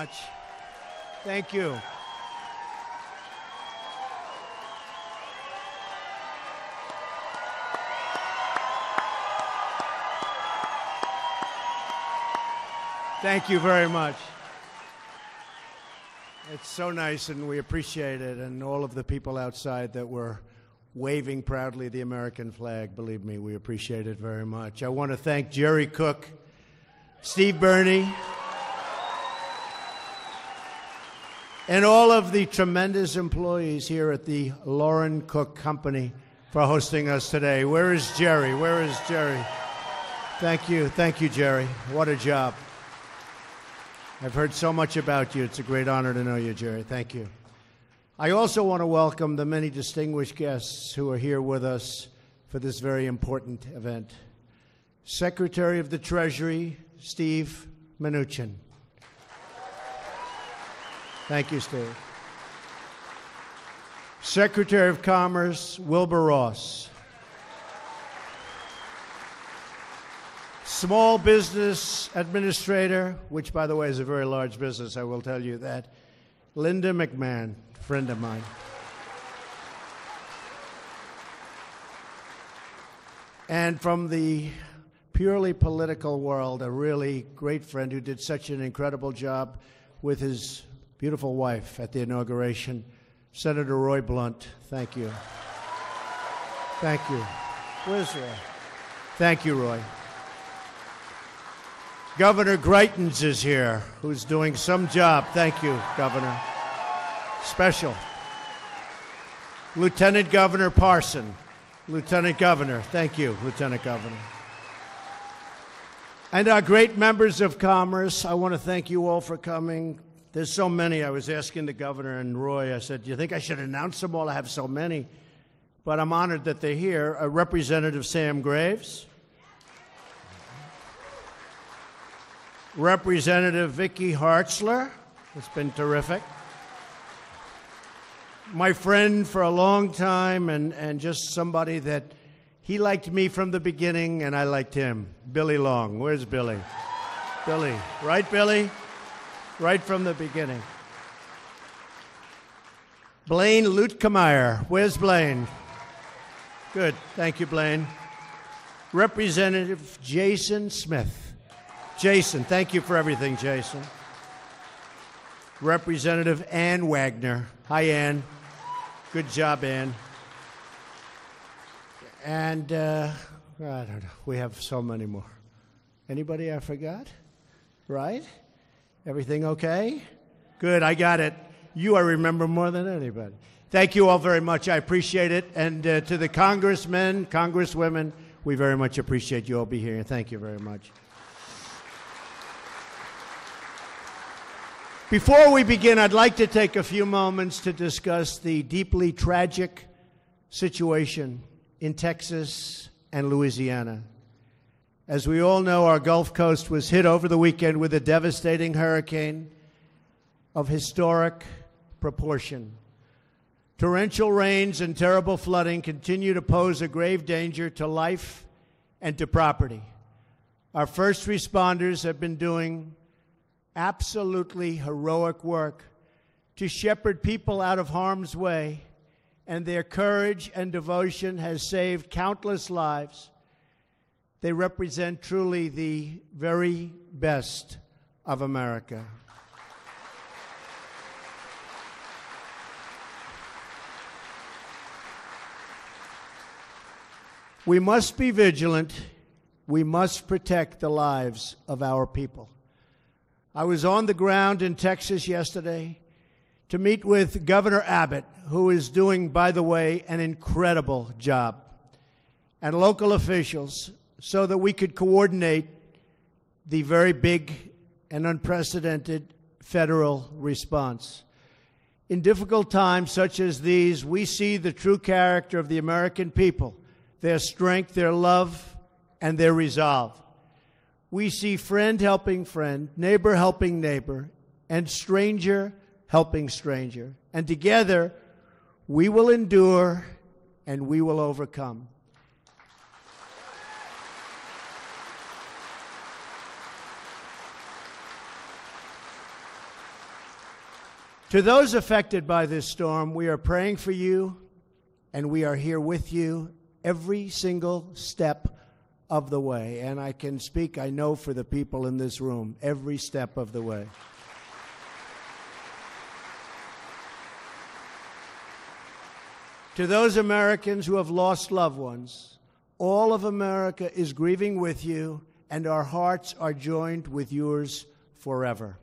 much. Thank you. Thank you very much. It's so nice, and we appreciate it, and all of the people outside that were waving proudly the American flag. Believe me, we appreciate it very much. I want to thank Jerry Cook, Steve Burney, and all of the tremendous employees here at the Lauren Cook Company for hosting us today. Where is Jerry? Where is Jerry? Thank you. Thank you, Jerry. What a job. I've heard so much about you. It's a great honor to know you, Jerry. Thank you. I also want to welcome the many distinguished guests who are here with us for this very important event. Secretary of the Treasury, Steve Mnuchin. Thank you, Steve. Secretary of Commerce, Wilbur Ross. Small Business Administrator, which, by the way, is a very large business, I will tell you that, Linda McMahon, friend of mine. And from the purely political world, a really great friend who did such an incredible job with his beautiful wife at the inauguration, Senator Roy Blunt. Thank you. Thank you. Where's Roy? Thank you, Roy. Governor Greitens is here, who's doing some job. Thank you, Governor. Special. Lieutenant Governor Parson. Lieutenant Governor. Thank you, Lieutenant Governor. And our great members of Commerce, I want to thank you all for coming. There's so many. I was asking the governor and Roy, I said, do you think I should announce them all? I have so many. But I'm honored that they're here. Representative Sam Graves. Representative Vicky Hartzler. It's been terrific. My friend for a long time and just somebody that he liked me from the beginning and I liked him, Billy Long. Where's Billy? Billy. Right, Billy? Right from the beginning. Blaine Lutkemeyer. Where's Blaine? Good. Thank you, Blaine. Representative Jason Smith. Jason, thank you for everything, Jason. Representative Ann Wagner. Hi, Ann. Good job, Ann. And, I don't know, we have so many more. Anybody I forgot? Right? Everything okay? Good, I got it. You I remember more than anybody. Thank you all very much. I appreciate it. And to the congressmen, congresswomen, we very much appreciate you all being here. Thank you very much. Before we begin, I'd like to take a few moments to discuss the deeply tragic situation in Texas and Louisiana. As we all know, our Gulf Coast was hit over the weekend with a devastating hurricane of historic proportion. Torrential rains and terrible flooding continue to pose a grave danger to life and to property. Our first responders have been doing absolutely heroic work to shepherd people out of harm's way, and their courage and devotion has saved countless lives. They represent truly the very best of America. We must be vigilant. We must protect the lives of our people. I was on the ground in Texas yesterday to meet with Governor Abbott, who is doing, by the way, an incredible job, and local officials so that we could coordinate the very big and unprecedented federal response. In difficult times such as these, we see the true character of the American people, their strength, their love, and their resolve. We see friend helping friend, neighbor helping neighbor, and stranger helping stranger. And together, we will endure and we will overcome. To those affected by this storm, we are praying for you, and we are here with you every single step of the way. And I can speak, I know, for the people in this room, every step of the way. To those Americans who have lost loved ones, all of America is grieving with you, and our hearts are joined with yours forever.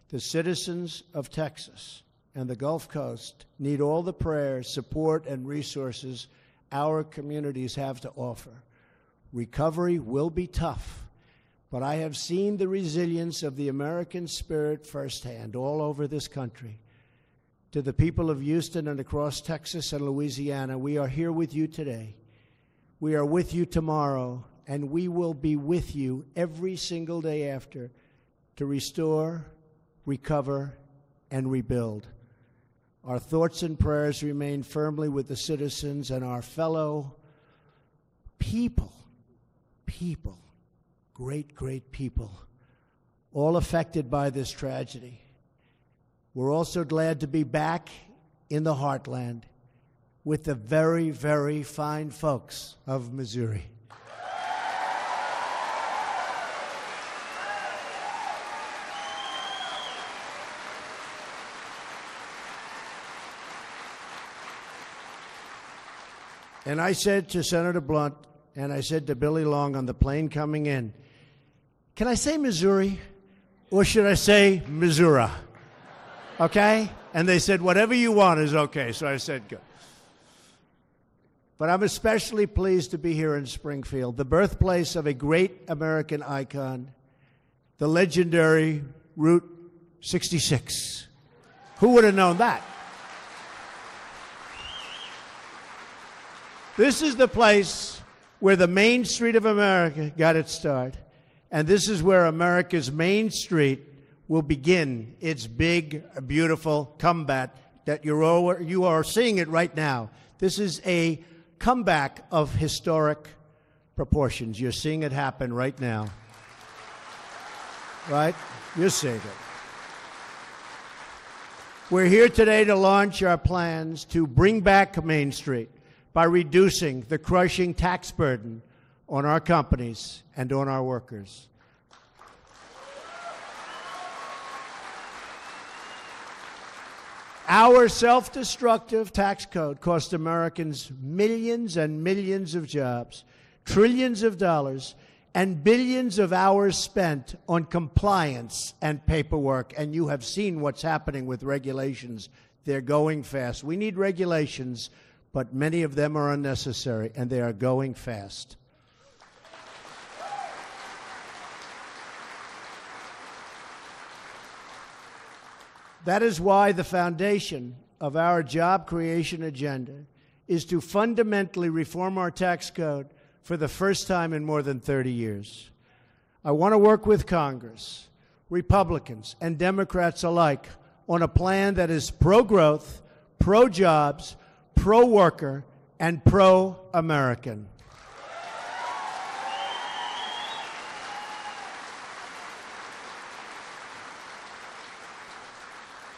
The citizens of Texas and the Gulf Coast need all the prayers, support, and resources our communities have to offer. Recovery will be tough, but I have seen the resilience of the American spirit firsthand all over this country. To the people of Houston and across Texas and Louisiana, we are here with you today. We are with you tomorrow, and we will be with you every single day after to restore, recover, and rebuild. Our thoughts and prayers remain firmly with the citizens and our fellow people, great people, all affected by this tragedy. We're also glad to be back in the heartland with the very, very fine folks of Missouri. And I said to Senator Blunt, and I said to Billy Long on the plane coming in, can I say Missouri, or should I say Missouri? Okay? And they said, whatever you want is okay. So I said, good. But I'm especially pleased to be here in Springfield, the birthplace of a great American icon, the legendary Route 66. Who would have known that? This is the place where the Main Street of America got its start. And this is where America's Main Street will begin its big, beautiful comeback that you are seeing it right now. This is a comeback of historic proportions. You're seeing it happen right now. Right? You're seeing it. We're here today to launch our plans to bring back Main Street by reducing the crushing tax burden on our companies and on our workers. Our self-destructive tax code cost Americans millions and millions of jobs, trillions of dollars, and billions of hours spent on compliance and paperwork. And you have seen what's happening with regulations. They're going fast. We need regulations, but many of them are unnecessary, and they are going fast. That is why the foundation of our job creation agenda is to fundamentally reform our tax code for the first time in more than 30 years. I want to work with Congress, Republicans, and Democrats alike on a plan that is pro-growth, pro-jobs, pro-worker, and pro-American.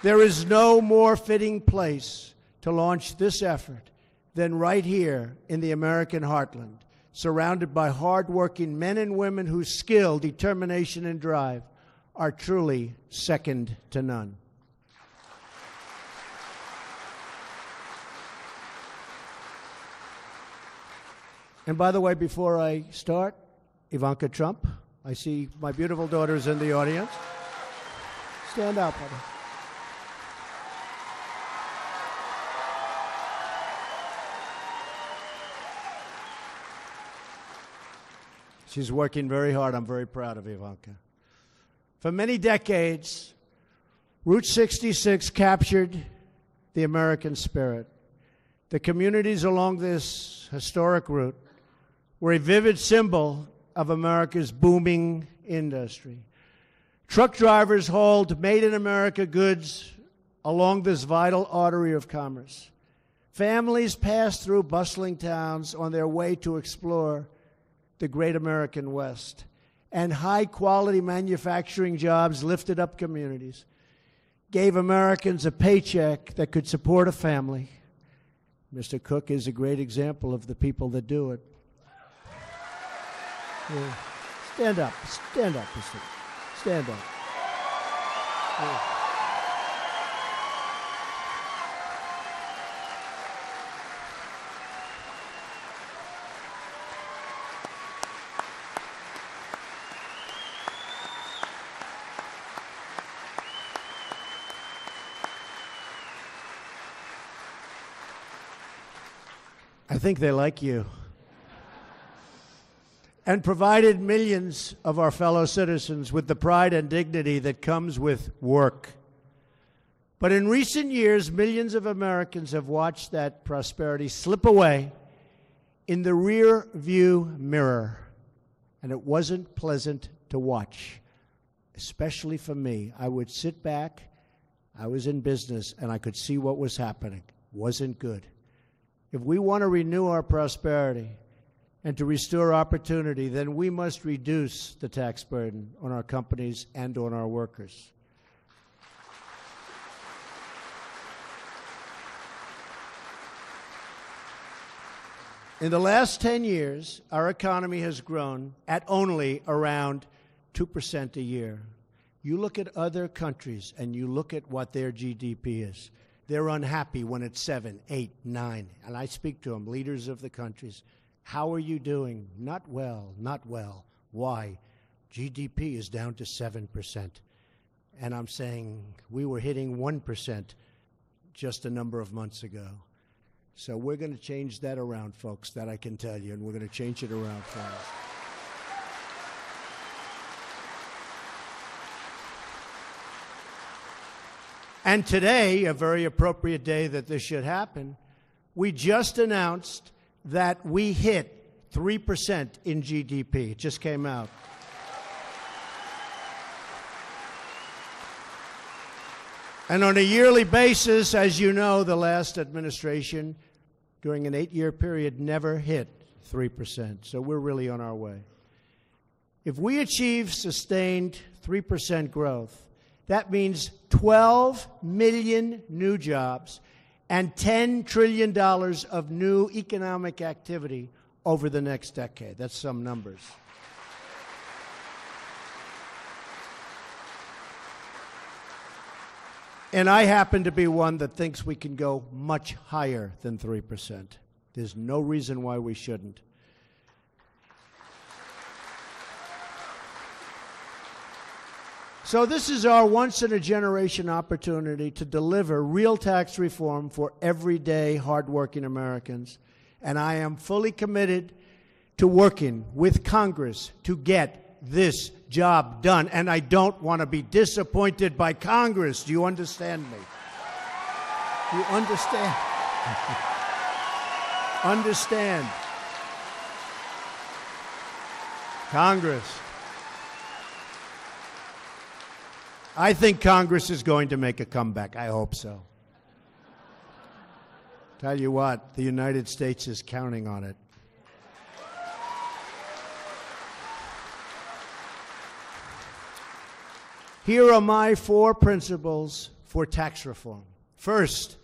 There is no more fitting place to launch this effort than right here in the American heartland, surrounded by hardworking men and women whose skill, determination, and drive are truly second to none. And by the way, before I start, Ivanka Trump, I see my beautiful daughters in the audience. Stand up, buddy. She's working very hard. I'm very proud of Ivanka. For many decades, Route 66 captured the American spirit. The communities along this historic route were a vivid symbol of America's booming industry. Truck drivers hauled made-in-America goods along this vital artery of commerce. Families passed through bustling towns on their way to explore the great American West, and high-quality manufacturing jobs lifted up communities. gave Americans a paycheck that could support a family. Mr. Cook is a great example of the people that do it. Yeah. Stand up, Mr. Stand up. Yeah. I think they like you. And provided millions of our fellow citizens with the pride and dignity that comes with work. But in recent years, millions of Americans have watched that prosperity slip away in the rear view mirror. And it wasn't pleasant to watch, especially for me. I would sit back, I was in business, and I could see what was happening. Wasn't good. If we want to renew our prosperity and to restore opportunity, then we must reduce the tax burden on our companies and on our workers. In the last 10 years, our economy has grown at only around 2% a year. You look at other countries and you look at what their GDP is. They're unhappy when it's 7, 8, 9. And I speak to them, leaders of the countries. How are you doing? Not well, not well. Why? GDP is down to 7%. And I'm saying we were hitting 1% just a number of months ago. So we're going to change that around, folks, that I can tell you, and we're going to change it around for us. And today, a very appropriate day that this should happen, we just announced that we hit 3% in GDP. It just came out. And on a yearly basis, as you know, the last administration, during an 8-year period, never hit 3%. So we're really on our way. If we achieve sustained 3% growth, that means 12 million new jobs and $10 trillion of new economic activity over the next decade. That's some numbers. And I happen to be one that thinks we can go much higher than 3%. There's no reason why we shouldn't. So this is our once-in-a-generation opportunity to deliver real tax reform for everyday, hardworking Americans. And I am fully committed to working with Congress to get this job done. And I don't want to be disappointed by Congress. Do you understand me? Do you understand? Understand. Congress. I think Congress is going to make a comeback. I hope so. Tell you what, the United States is counting on it. Here are my 4 principles for tax reform. First,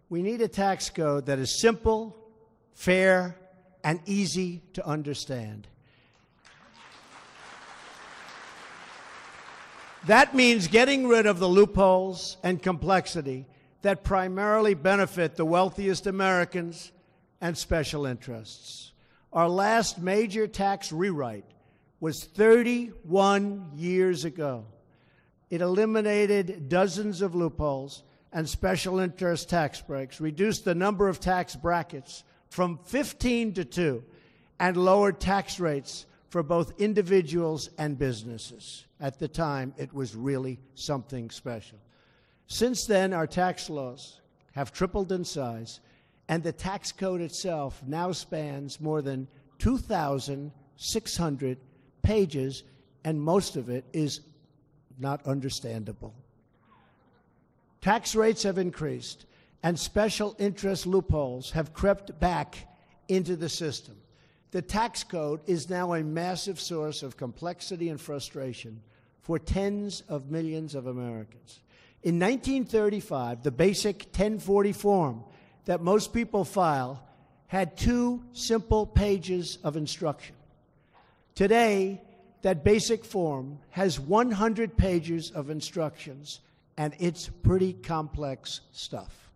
we need a tax code that is simple, fair, and easy to understand. That means getting rid of the loopholes and complexity that primarily benefit the wealthiest Americans and special interests. Our last major tax rewrite was 31 years ago. It eliminated dozens of loopholes and special interest tax breaks, reduced the number of tax brackets from 15 to 2, and lowered tax rates for both individuals and businesses. At the time, it was really something special. Since then, our tax laws have tripled in size, and the tax code itself now spans more than 2,600 pages, and most of it is not understandable. Tax rates have increased, and special interest loopholes have crept back into the system. The tax code is now a massive source of complexity and frustration for tens of millions of Americans. In 1935, the basic 1040 form that most people file had 2 simple pages of instruction. Today, that basic form has 100 pages of instructions, and it's pretty complex stuff.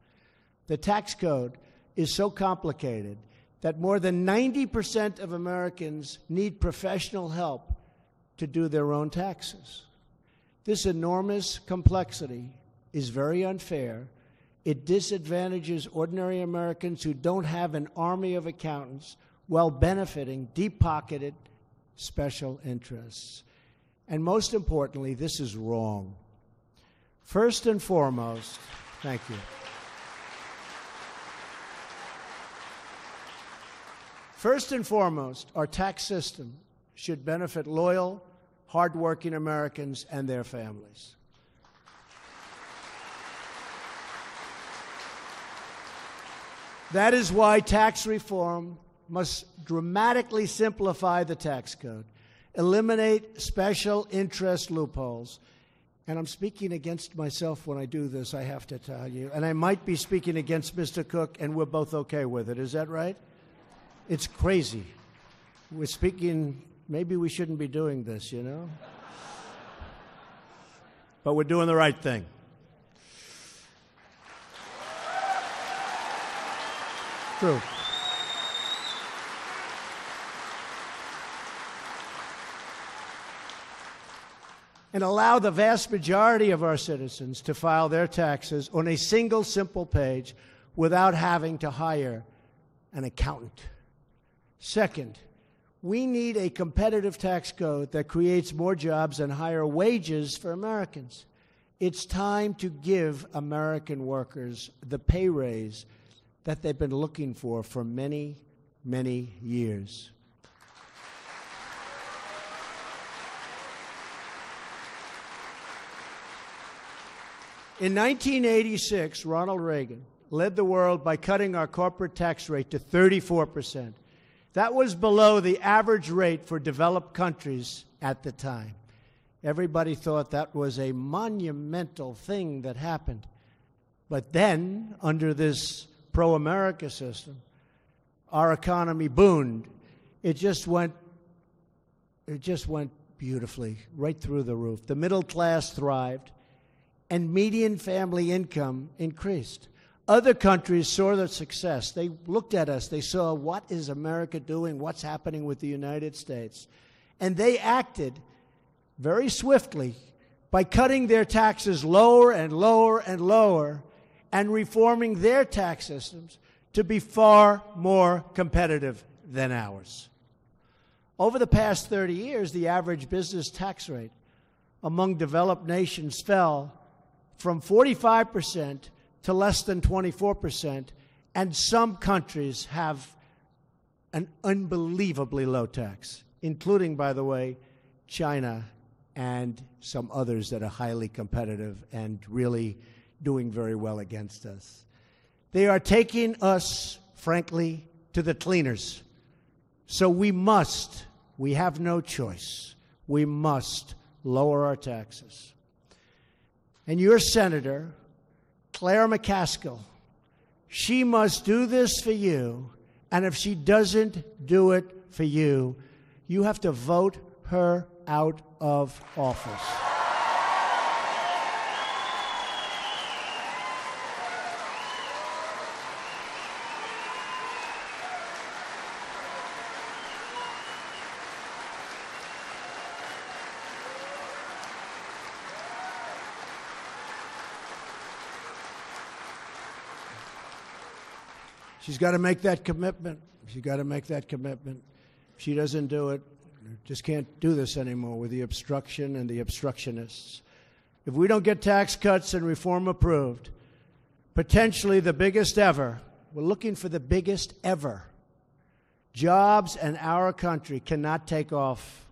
The tax code is so complicated that more than 90% of Americans need professional help to do their own taxes. This enormous complexity is very unfair. It disadvantages ordinary Americans who don't have an army of accountants while benefiting deep-pocketed special interests. And most importantly, this is wrong. First and foremost, thank you. First and foremost, our tax system should benefit loyal, hardworking Americans and their families. That is why tax reform must dramatically simplify the tax code, eliminate special interest loopholes. And I'm speaking against myself when I do this, I have to tell you. And I might be speaking against Mr. Cook, and we're both okay with it. Is that right? It's crazy. We're speaking, maybe we shouldn't be doing this, you know? But we're doing the right thing. True. And allow the vast majority of our citizens to file their taxes on a single simple page without having to hire an accountant. Second, we need a competitive tax code that creates more jobs and higher wages for Americans. It's time to give American workers the pay raise that they've been looking for many, many years. In 1986, Ronald Reagan led the world by cutting our corporate tax rate to 34%. That was below the average rate for developed countries at the time. Everybody thought that was a monumental thing that happened. But then, under this pro-America system, our economy boomed. It just went beautifully, right through the roof. The middle class thrived, and median family income increased. Other countries saw the success. They looked at us. They saw, what is America doing? What's happening with the United States? And they acted very swiftly by cutting their taxes lower and lower and lower and reforming their tax systems to be far more competitive than ours. Over the past 30 years, the average business tax rate among developed nations fell from 45% to less than 24%, and some countries have an unbelievably low tax, including, by the way, China and some others that are highly competitive and really doing very well against us. They are taking us, frankly, to the cleaners. So we have no choice. We must lower our taxes. And your senator, Claire McCaskill, she must do this for you, and if she doesn't do it for you, you have to vote her out of office. She's got to make that commitment. She's got to make that commitment. If she doesn't do it, just can't do this anymore with the obstruction and the obstructionists. If we don't get tax cuts and reform approved, potentially the biggest ever, we're looking for the biggest ever, jobs in our country cannot take off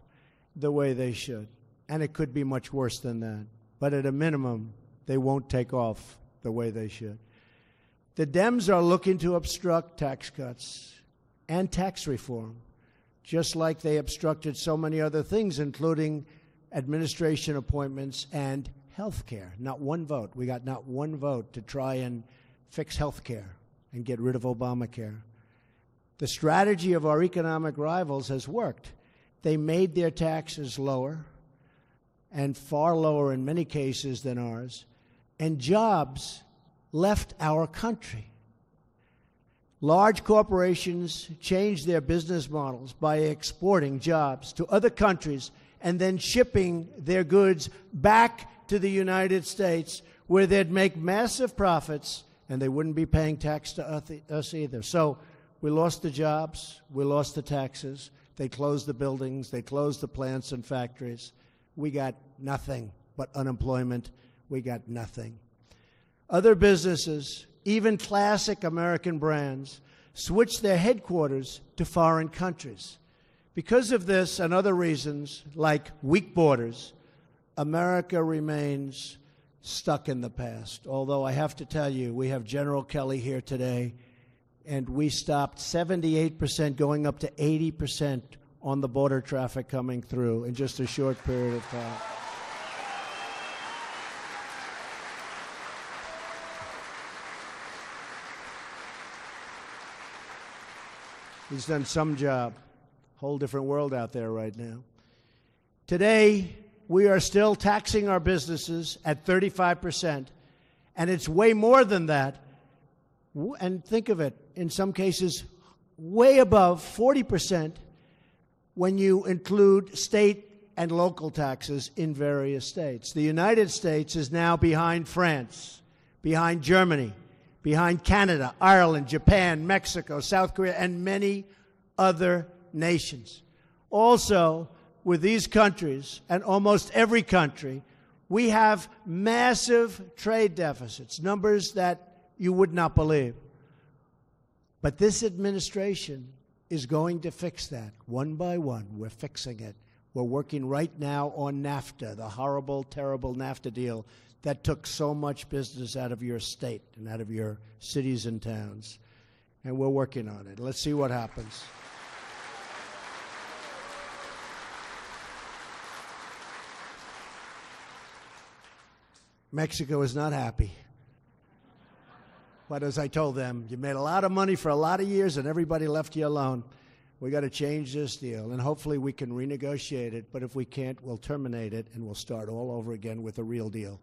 the way they should. And it could be much worse than that. But at a minimum, they won't take off the way they should. The Dems are looking to obstruct tax cuts and tax reform, just like they obstructed so many other things, including administration appointments and health care. Not one vote. We got not one vote to try and fix health care and get rid of Obamacare. The strategy of our economic rivals has worked. They made their taxes lower, and far lower in many cases than ours, and jobs left our country. Large corporations changed their business models by exporting jobs to other countries and then shipping their goods back to the United States, where they'd make massive profits and they wouldn't be paying tax to us either. So we lost the jobs, we lost the taxes, they closed the buildings, they closed the plants and factories. We got nothing but unemployment. We got nothing. Other businesses, even classic American brands, switched their headquarters to foreign countries. Because of this and other reasons, like weak borders, America remains stuck in the past. Although I have to tell you, we have General Kelly here today, and we stopped 78% going up to 80% on the border traffic coming through in just a short period of time. He's done some job. Whole different world out there right now. Today, we are still taxing our businesses at 35%, and it's way more than that. And think of it, in some cases, way above 40% when you include state and local taxes in various states. The United States is now behind France, behind Germany, behind Canada, Ireland, Japan, Mexico, South Korea, and many other nations. Also, with these countries, and almost every country, we have massive trade deficits, numbers that you would not believe. But this administration is going to fix that one by one. We're fixing it. We're working right now on NAFTA, the horrible, terrible NAFTA deal that took so much business out of your state and out of your cities and towns. And we're working on it. Let's see what happens. Mexico is not happy. But as I told them, you made a lot of money for a lot of years and everybody left you alone. We got to change this deal, and hopefully we can renegotiate it. But if we can't, we'll terminate it and we'll start all over again with a real deal.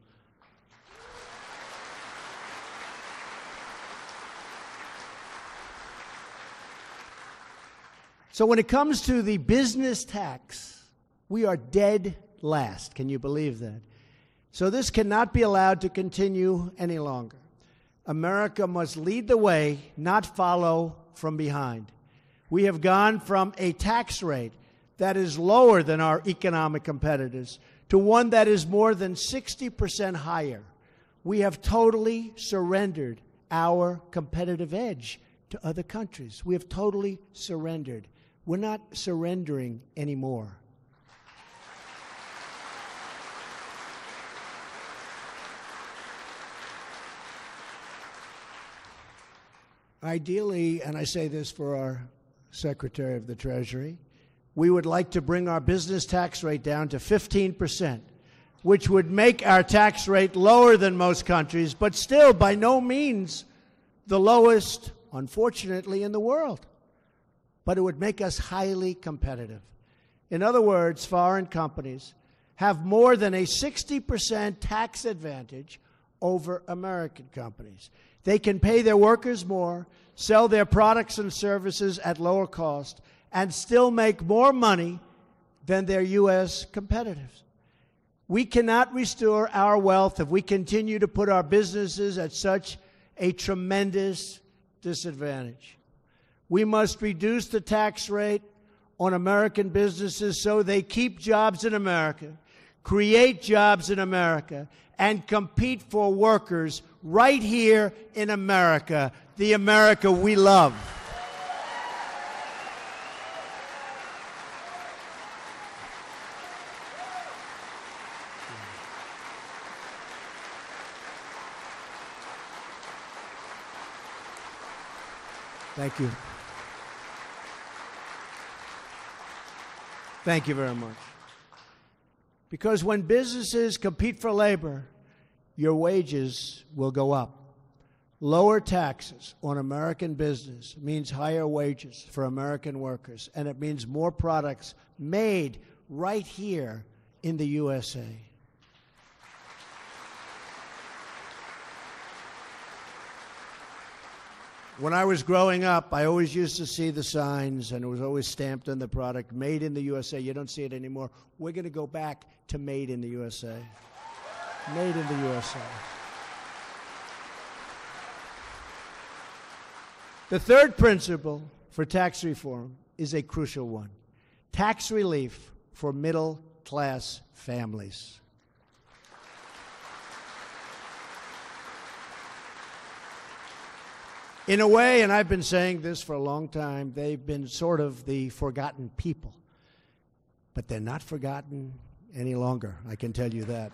So when it comes to the business tax, we are dead last. Can you believe that? So this cannot be allowed to continue any longer. America must lead the way, not follow from behind. We have gone from a tax rate that is lower than our economic competitors to one that is more than 60% higher. We have totally surrendered our competitive edge to other countries. We have totally surrendered. We're not surrendering anymore. Ideally, and I say this for our Secretary of the Treasury, we would like to bring our business tax rate down to 15%, which would make our tax rate lower than most countries, but still by no means the lowest, unfortunately, in the world. But it would make us highly competitive. In other words, foreign companies have more than a 60% tax advantage over American companies. They can pay their workers more, sell their products and services at lower cost, and still make more money than their U.S. competitors. We cannot restore our wealth if we continue to put our businesses at such a tremendous disadvantage. We must reduce the tax rate on American businesses so they keep jobs in America, create jobs in America, and compete for workers right here in America, the America we love. Thank you. Thank you very much. Because when businesses compete for labor, your wages will go up. Lower taxes on American business means higher wages for American workers, and it means more products made right here in the USA. When I was growing up, I always used to see the signs, and it was always stamped on the product, made in the USA. You don't see it anymore. We're going to go back to made in the USA. Made in the USA. The third principle for tax reform is a crucial one: tax relief for middle-class families. In a way, and I've been saying this for a long time, they've been sort of the forgotten people. But they're not forgotten any longer, I can tell you that.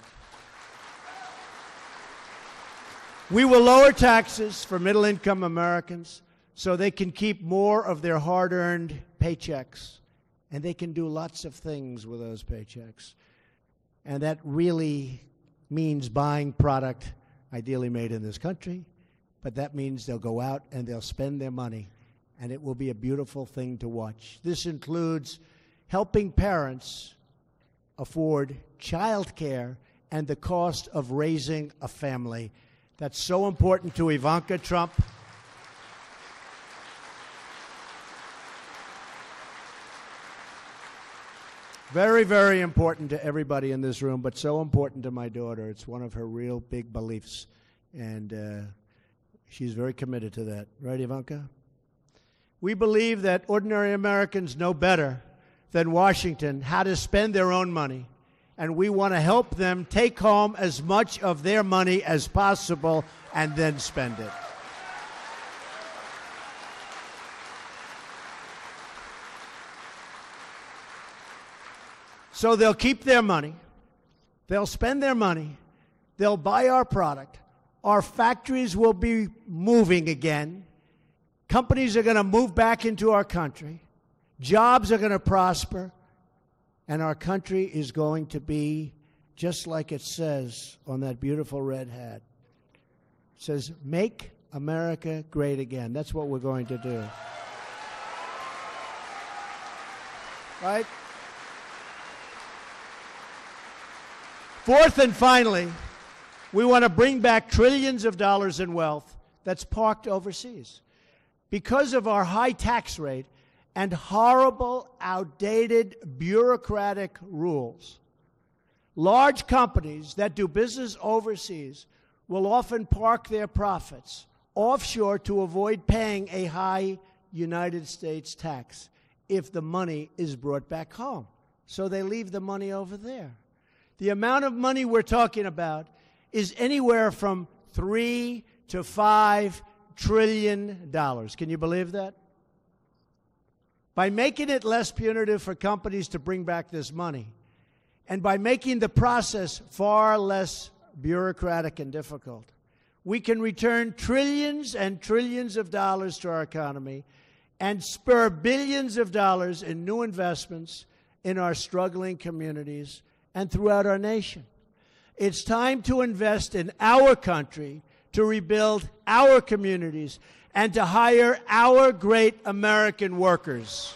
We will lower taxes for middle-income Americans so they can keep more of their hard-earned paychecks, and they can do lots of things with those paychecks. And that really means buying product ideally made in this country, but that means they'll go out and they'll spend their money, and it will be a beautiful thing to watch. This includes helping parents afford child care and the cost of raising a family. That's so important to Ivanka Trump. Very, very important to everybody in this room, but so important to my daughter. It's one of her real big beliefs, and she's very committed to that. Right, Ivanka? We believe that ordinary Americans know better than Washington how to spend their own money, and we want to help them take home as much of their money as possible and then spend it. So they'll keep their money, they'll spend their money, they'll buy our product, our factories will be moving again, companies are going to move back into our country, jobs are going to prosper, and our country is going to be just like it says on that beautiful red hat. It says, "Make America Great Again." That's what we're going to do. Right? Fourth and finally, we want to bring back trillions of dollars in wealth that's parked overseas. Because of our high tax rate and horrible, outdated bureaucratic rules, large companies that do business overseas will often park their profits offshore to avoid paying a high United States tax if the money is brought back home. So they leave the money over there. The amount of money we're talking about is anywhere from $3 to $5 trillion. Can you believe that? By making it less punitive for companies to bring back this money, and by making the process far less bureaucratic and difficult, we can return trillions and trillions of dollars to our economy and spur billions of dollars in new investments in our struggling communities and throughout our nation. It's time to invest in our country, to rebuild our communities, and to hire our great American workers.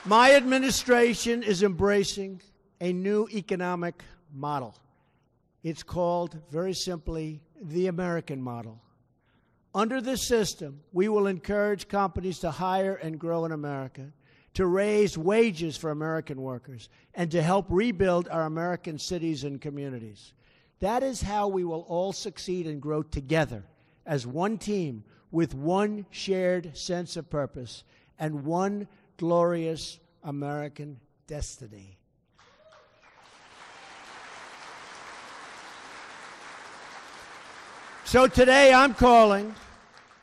My administration is embracing a new economic model. It's called, very simply, the American model. Under this system, we will encourage companies to hire and grow in America, to raise wages for American workers, and to help rebuild our American cities and communities. That is how we will all succeed and grow together as one team with one shared sense of purpose and one glorious American destiny. So today I'm calling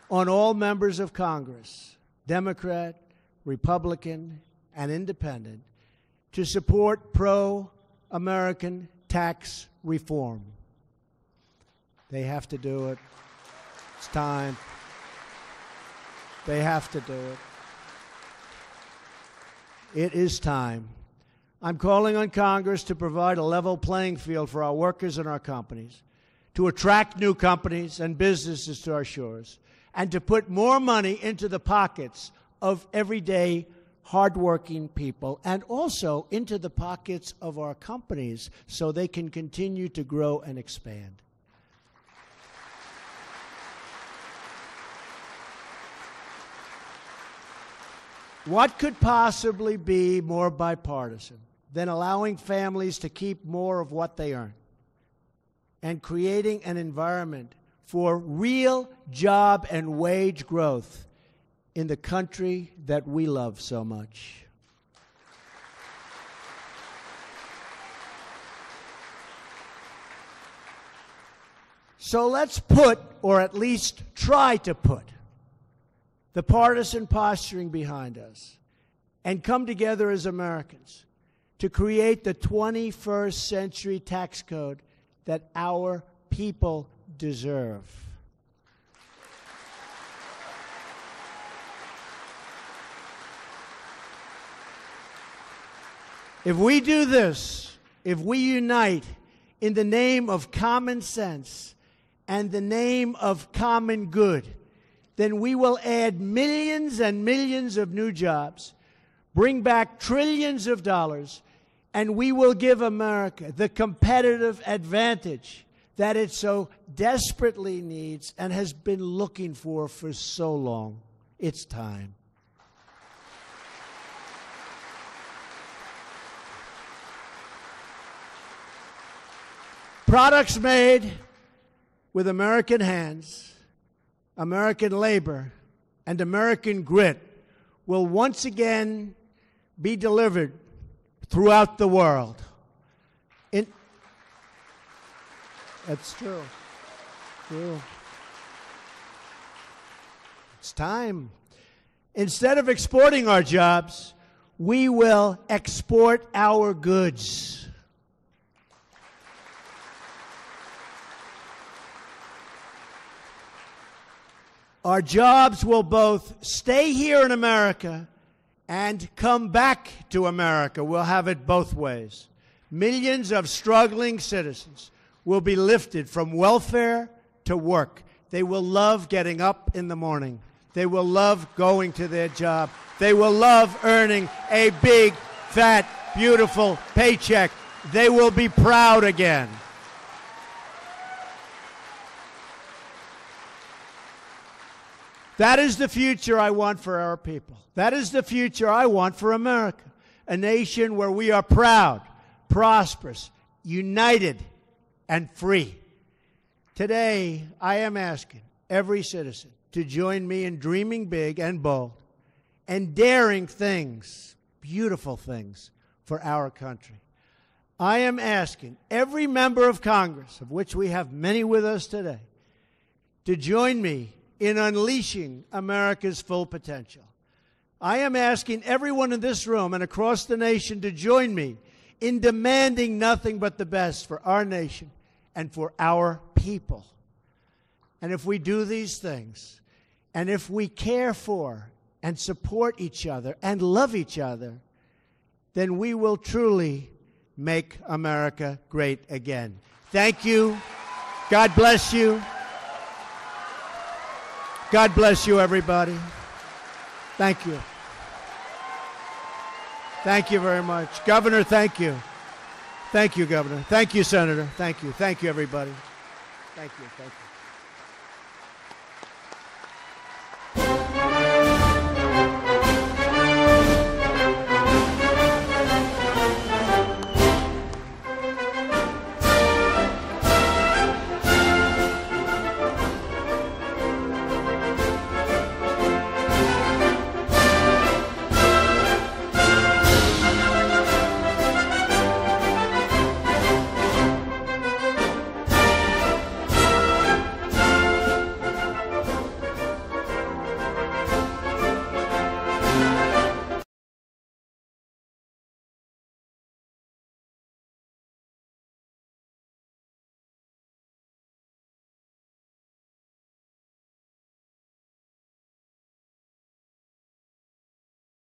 on all members of Congress, Democrat, Republican, and Independent, to support pro-American tax reform. They have to do it. It's time. They have to do it. It is time. I'm calling on Congress to provide a level playing field for our workers and our companies, to attract new companies and businesses to our shores, and to put more money into the pockets of everyday hardworking people and also into the pockets of our companies so they can continue to grow and expand. What could possibly be more bipartisan than allowing families to keep more of what they earn and creating an environment for real job and wage growth in the country that we love so much? So let's put, or at least try to put, the partisan posturing behind us and come together as Americans to create the 21st century tax code that our people deserve. If we do this, if we unite in the name of common sense and the name of common good, then we will add millions and millions of new jobs, bring back trillions of dollars, and we will give America the competitive advantage that it so desperately needs and has been looking for so long. It's time. Products made with American hands, American labor, and American grit will once again be delivered throughout the world. That's true. True. It's time. Instead of exporting our jobs, we will export our goods. Our jobs will both stay here in America and come back to America. We'll have it both ways. Millions of struggling citizens will be lifted from welfare to work. They will love getting up in the morning. They will love going to their job. They will love earning a big, fat, beautiful paycheck. They will be proud again. That is the future I want for our people. That is the future I want for America, a nation where we are proud, prosperous, united, and free. Today, I am asking every citizen to join me in dreaming big and bold and daring things, beautiful things, for our country. I am asking every member of Congress, of which we have many with us today, to join me in unleashing America's full potential. I am asking everyone in this room and across the nation to join me in demanding nothing but the best for our nation and for our people. And if we do these things, and if we care for and support each other and love each other, then we will truly make America great again. Thank you. God bless you. God bless you, everybody. Thank you. Thank you very much. Governor, thank you. Thank you, Governor. Thank you, Senator. Thank you. Thank you, everybody. Thank you. Thank you.